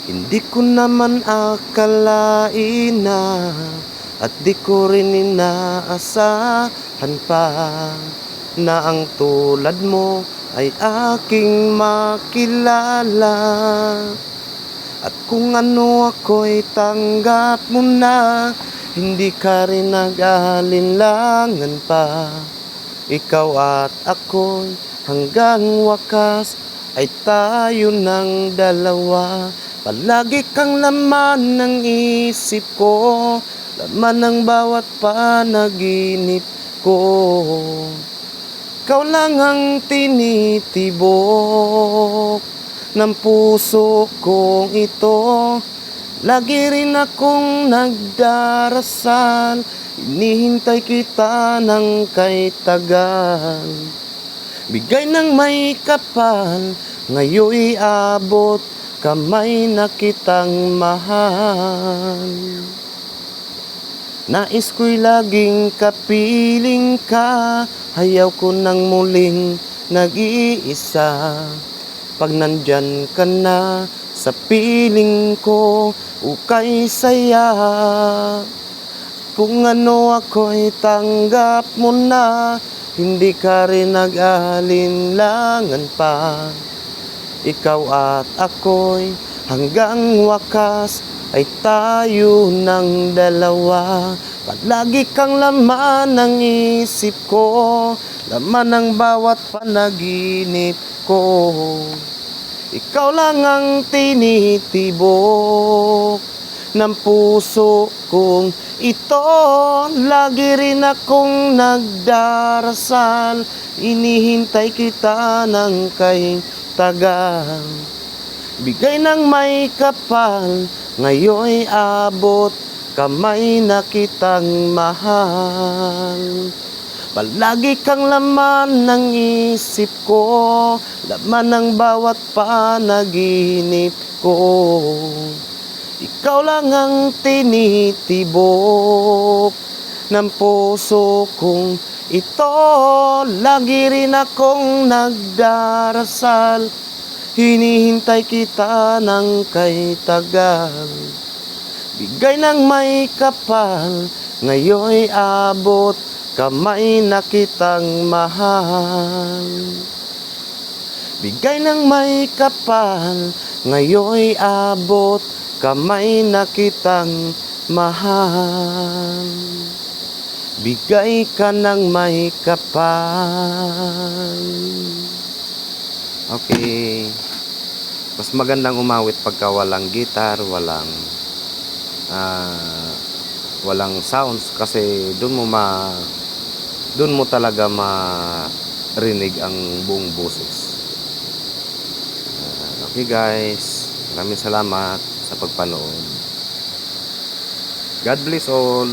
Hindi ko naman akalain na at di ko rin inaasahan pa na ang tulad mo ay aking makilala. At kung ano ako'y tanggap mo na, hindi ka rin nag-alinlangan pa. Ikaw at ako'y hanggang wakas ay tayo ng dalawa. Palagi kang laman ng isip ko, laman ng bawat panaginip ko. Ikaw lang ang tinitibok ng puso kong ito. Lagi rin akong nagdarasal, hinihintay kita ng kay tagal. Bigay ng may kapal, ngayoy abot, kamay na kitang mahal. Nais ko'y laging kapiling ka, hayaw ko nang muling nag-iisa. Pag nandyan ka na sa piling ko, ukay saya. Kung ano ako'y tanggap mo na, hindi ka rin nag-alinlangan pa. Ikaw at ako'y hanggang wakas ay tayo ng dalawa. Palagi kang laman ng isip ko, laman ng bawat panaginip ko. Ikaw lang ang tinitibok ng puso kong ito. Lagi rin akong nagdarasal, inihintay kita ng kay tagal. Bigay ng may kapal, ngayoy abot, kamay na kitang mahal. Palagi kang laman ng isip ko, laman ng bawat panaginip ko. Ikaw lang ang tinitibok ng puso kong ito. Lagi rin akong nagdarasal, hinihintay kita ng kay tagal. Bigay ng may kapal, ngayoy abot, kamay na kitang mahal. Bigay ng may kapal, ngayoy abot, kamay na kitang mahal. Bigay ka ng may kapal. Okay. Mas magandang umawit pagka walang guitar, walang sounds, kasi doon mo talaga marinig ang buong boses. Okay guys, maraming salamat sa pagpanood. God bless all.